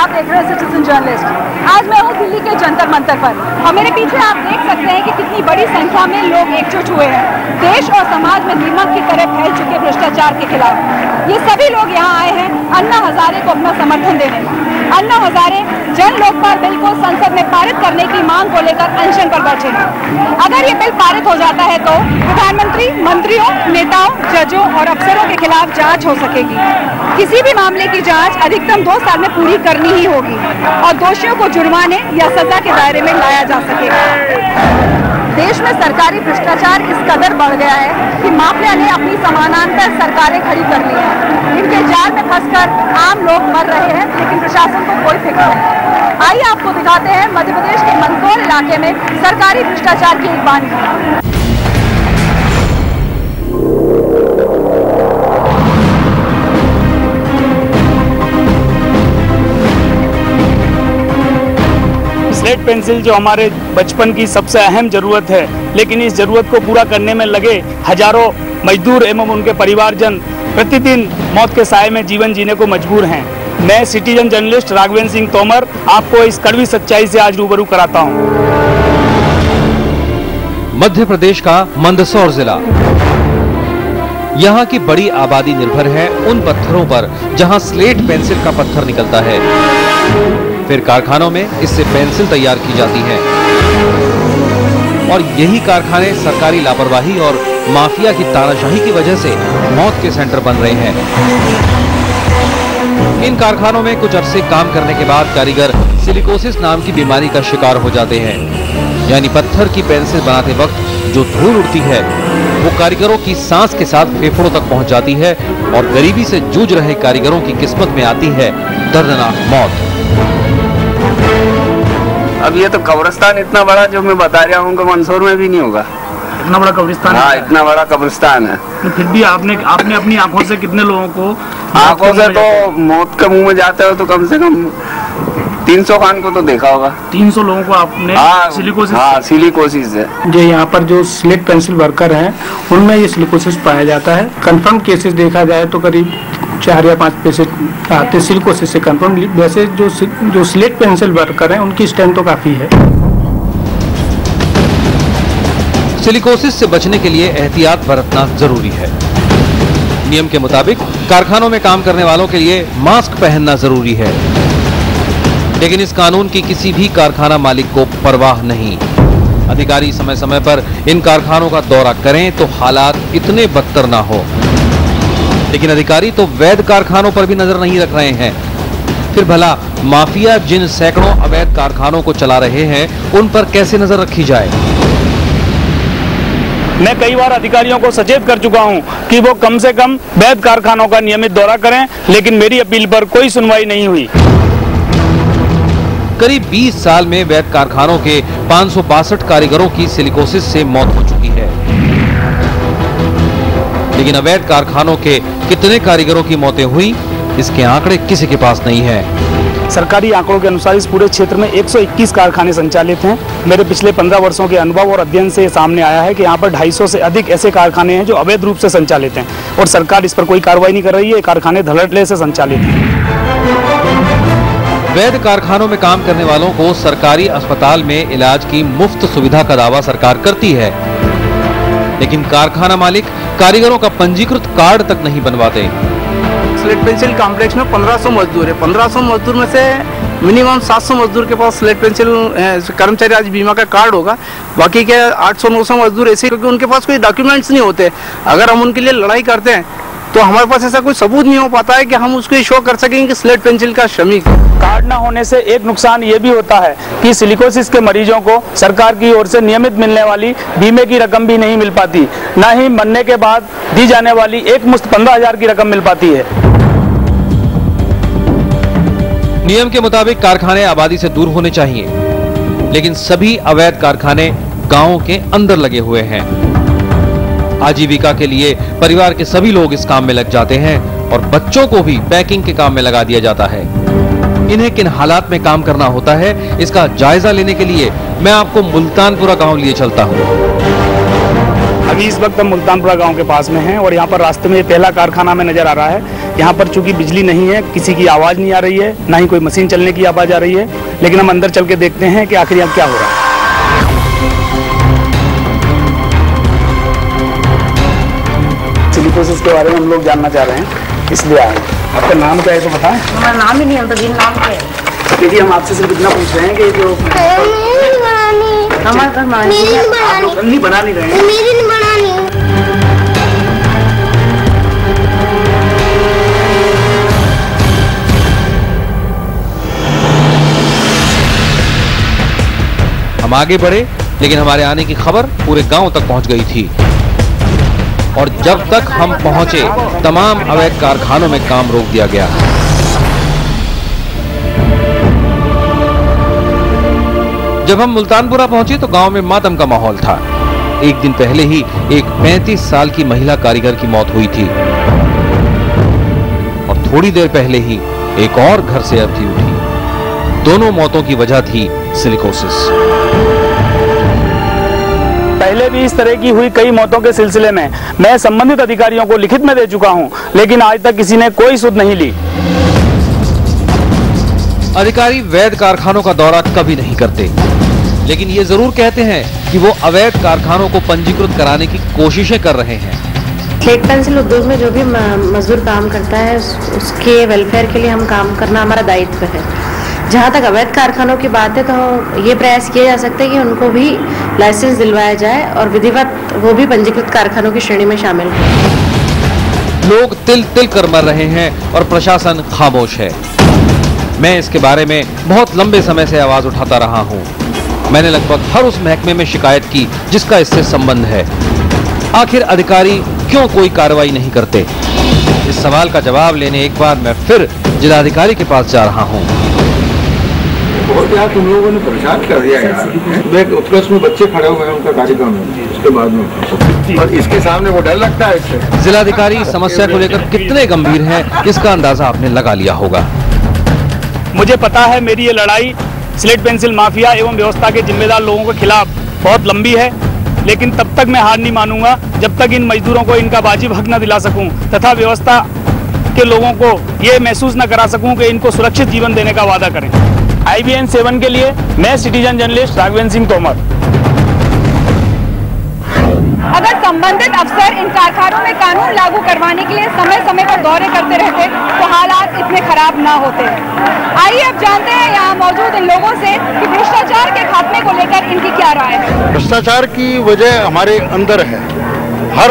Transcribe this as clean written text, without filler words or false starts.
आप देख रहे हैं सिटीजन जर्नलिस्ट। आज मैं हूँ दिल्ली के जंतर मंतर पर और मेरे पीछे आप देख सकते हैं कि कितनी बड़ी संख्या में लोग एकजुट हुए हैं देश और समाज में दीमक की तरह फैल चुके भ्रष्टाचार के खिलाफ। ये सभी लोग यहाँ आए हैं अन्ना हजारे को अपना समर्थन देने। अन्ना हजारे जन लोकपाल बिल को संसद में पारित करने की मांग को लेकर अनशन पर बैठे हैं। अगर ये बिल पारित हो जाता है तो प्रधानमंत्री, मंत्रियों, नेताओं, जजों और अफसरों के खिलाफ जांच हो सकेगी। किसी भी मामले की जांच अधिकतम 2 साल में पूरी करनी ही होगी और दोषियों को जुर्माने या सजा के दायरे में लाया जा सकेगा। देश में सरकारी भ्रष्टाचार इस कदर बढ़ गया है कि माफिया ने अपनी समानांतर सरकारें खड़ी कर ली हैं। इनके जाल में फंसकर आम लोग मर रहे हैं, लेकिन प्रशासन को कोई फिक्र नहीं। आइए आपको दिखाते हैं मध्य प्रदेश के मंदसौर इलाके में सरकारी भ्रष्टाचार की एक बात। स्लेट पेंसिल जो हमारे बचपन की सबसे अहम जरूरत है, लेकिन इस जरूरत को पूरा करने में लगे हजारों मजदूर एवं उनके परिवारजन प्रतिदिन मौत के साए में जीवन जीने को मजबूर हैं। मैं सिटीजन जर्नलिस्ट राघवेंद्र सिंह तोमर आपको इस कड़वी सच्चाई से आज रूबरू कराता हूं। मध्य प्रदेश का मंदसौर जिला, यहाँ की बड़ी आबादी निर्भर है उन पत्थरों पर जहाँ स्लेट पेंसिल का पत्थर निकलता है। फिर कारखानों में इससे पेंसिल तैयार की जाती है और यही कारखाने सरकारी लापरवाही और माफिया की तानाशाही की वजह से मौत के सेंटर बन रहे हैं। इन कारखानों में कुछ अरसे काम करने के बाद कारीगर सिलिकोसिस नाम की बीमारी का शिकार हो जाते हैं, यानी पत्थर की पेंसिल बनाते वक्त जो धूल उड़ती है वो कारीगरों की सांस के साथ फेफड़ों तक पहुंच जाती है और गरीबी से जूझ रहे कारीगरों की किस्मत में आती है दर्दनाक मौत। अब ये तो कब्रिस्तान इतना बड़ा जो मैं बता रहा हूँ मंदसौर में भी नहीं होगा। इतना बड़ा कब्रिस्तान? हाँ, इतना बड़ा कब्रिस्तान है। तो फिर भी आपने अपनी आंखों से कितने लोगों को आंखों से तो मौत के मुंह में जाते हो तो कम से कम 300 खान को तो देखा होगा। 300 लोगों को आपने सिलिकोसिस? हाँ, सिलिकोसिस है। जो यहाँ पर जो स्लेट पेंसिल वर्कर हैं उनमें ये सिलिकोसिस पाया जाता है। कंफर्म केसेस देखा जाए तो करीब 4 या 5 पेशेंट आते सिलिकोसिस से कंफर्म। वैसे जो स्लेट पेंसिल वर्कर हैं उनकी स्ट्रेंथ तो काफी है। सिलिकोसिस से बचने के लिए एहतियात बरतना जरूरी है। नियम के मुताबिक कारखानों में काम करने वालों के लिए मास्क पहनना जरूरी है, लेकिन इस कानून की किसी भी कारखाना मालिक को परवाह नहीं। अधिकारी समय समय पर इन कारखानों का दौरा करें तो हालात इतने बदतर ना हो, लेकिन अधिकारी तो वैध कारखानों पर भी नजर नहीं रख रहे हैं। फिर भला माफिया जिन सैकड़ों अवैध कारखानों को चला रहे हैं उन पर कैसे नजर रखी जाए? मैं कई बार अधिकारियों को सचेत कर चुका हूं कि वो कम से कम वैध कारखानों का नियमित दौरा करें, लेकिन मेरी अपील पर कोई सुनवाई नहीं हुई। करीब 20 साल में वैध कारखानों के 562 कारीगरों की सिलिकोसिस से मौत हो चुकी है, लेकिन अवैध कारखानों के कितने कारीगरों की मौतें हुई इसके आंकड़े किसी के पास नहीं है। सरकारी आंकड़ों के अनुसार इस पूरे क्षेत्र में 121 कारखाने संचालित हैं। मेरे पिछले 15 वर्षों के अनुभव और अध्ययन से सामने आया है कि यहाँ पर 250 से अधिक ऐसे कारखाने हैं जो अवैध रूप से संचालित हैं और सरकार इस पर कोई कार्रवाई नहीं कर रही है। कारखाने धड़ल्ले से संचालित हैं। वैध कारखानों में काम करने वालों को सरकारी अस्पताल में इलाज की मुफ्त सुविधा का दावा सरकार करती है, लेकिन कारखाना मालिक कारीगरों का पंजीकृत कार्ड तक नहीं बनवाते। स्लेट पेंसिल कॉम्प्लेक्स में 1500 मजदूर है। 1500 मजदूर में से मिनिमम 700 मजदूर के पास स्लेट पेंसिल कर्मचारी राज्य बीमा का कार्ड होगा। बाकी के 800-900 मजदूर ऐसे, क्योंकि उनके पास कोई डॉक्यूमेंट्स नहीं होते। अगर हम उनके लिए लड़ाई करते हैं तो हमारे पास ऐसा कोई सबूत नहीं हो पाता है कि हम उसको शो कर सकेंगे कि स्लेट पेंसिल का श्रमिक है। कार्ड न होने से एक नुकसान ये भी होता है कि सिलिकोसिस के मरीजों को सरकार की ओर से नियमित मिलने वाली बीमे की रकम भी नहीं मिल पाती, न ही मरने के बाद दी जाने वाली एक मुश्त 15,000 की रकम मिल पाती है। नियम के मुताबिक कारखाने आबादी से दूर होने चाहिए, लेकिन सभी अवैध कारखाने गांवों के अंदर लगे हुए हैं। आजीविका के लिए परिवार के सभी लोग इस काम में लग जाते हैं और बच्चों को भी पैकिंग के काम में लगा दिया जाता है। इन्हें किन हालात में काम करना होता है इसका जायजा लेने के लिए मैं आपको मुल्तानपुरा गांव लिए चलता हूं। अभी इस वक्त हम मुल्तानपुरा गांव के पास में हैं और यहाँ पर रास्ते में पहला कारखाना हमें नजर आ रहा है। यहाँ पर चूंकि बिजली नहीं है, किसी की आवाज़ नहीं आ रही है, ना ही कोई मशीन चलने की आवाज़ आ रही है, लेकिन हम अंदर चल के देखते हैं कि आखिर यहाँ क्या हो रहा है। सिलिकोसिस के बारे में हम लोग जानना चाह रहे हैं, इसलिए आए। आपका नाम क्या है तो बताएं। हमारा नाम ही नहीं आता जी, नाम क्या है? देखिए हम आपसे सिर्फ इतना पूछ रहे हैं कि जो हमारे घर में आप लोग नहीं बना नहीं रहे हैं। हम आगे बढ़े, लेकिन हमारे आने की खबर पूरे गांव तक पहुंच गई थी और जब तक हम पहुंचे तमाम अवैध कारखानों में काम रोक दिया गया। जब हम मुल्तानपुरा पहुंचे तो गांव में मातम का माहौल था। एक दिन पहले ही एक 35 साल की महिला कारीगर की मौत हुई थी और थोड़ी देर पहले ही एक और घर से अर्थी उठी। दोनों मौतों की वजह थी सिलिकोसिस। पहले भी इस तरह की हुई कई मौतों के सिलसिले में मैं संबंधित अधिकारियों को लिखित में दे चुका हूं, लेकिन आज तक किसी ने कोई सुध नहीं ली। अधिकारी वैध कारखानों का दौरा कभी नहीं करते, लेकिन ये जरूर कहते हैं कि वो अवैध कारखानों को पंजीकृत कराने की कोशिशें कर रहे हैं। स्लेट पेंसिल उद्योग में जो भी मजदूर काम करता है उसके वेलफेयर के लिए हम काम करना हमारा दायित्व है। जहाँ तक अवैध कारखानों की बात है तो ये प्रयास किया जा सकता है कि उनको भी लाइसेंस दिलवाया जाए और विधिवत वो भी पंजीकृत कारखानों की श्रेणी में शामिल हो। लोग तिल तिल कर मर रहे हैं और प्रशासन खामोश है। मैं इसके बारे में बहुत लंबे समय से आवाज उठाता रहा हूँ। मैंने लगभग हर उस महकमे में शिकायत की जिसका इससे संबंध है। आखिर अधिकारी क्यों कोई कार्रवाई नहीं करते? इस सवाल का जवाब लेने एक बार मैं फिर जिलाधिकारी के पास जा रहा हूँ। बहुत यार तुम लोगों ने परेशान कर दिया यार। उत्कर्ष में बच्चे खड़े हुए हैं उनका कार्यक्रम है, उसके बाद में और इसके सामने वो डर लगता है इससे। जिलाधिकारी समस्या को लेकर कितने गंभीर हैं, इसका अंदाजा आपने लगा लिया होगा। मुझे पता है मेरी ये लड़ाई स्लेट पेंसिल माफिया एवं व्यवस्था के जिम्मेदार लोगों के खिलाफ बहुत लंबी है, लेकिन तब तक मैं हार नहीं मानूंगा जब तक इन मजदूरों को इनका वाजिब हक न दिला सकूं तथा व्यवस्था के लोगों को ये महसूस न करा सकूं कि इनको सुरक्षित जीवन देने का वादा करें। IBN 7 के लिए मैं सिटीजन जर्नलिस्ट राघवेंद्र सिंह तोमर। अगर संबंधित अफसर इन कारखानों में कानून लागू करवाने के लिए समय समय पर दौरे करते रहते तो हालात इतने खराब ना होते। आइए अब जानते हैं यहाँ मौजूद इन लोगों से कि भ्रष्टाचार के खात्मे को लेकर इनकी क्या राय है। भ्रष्टाचार की वजह हमारे अंदर है। हर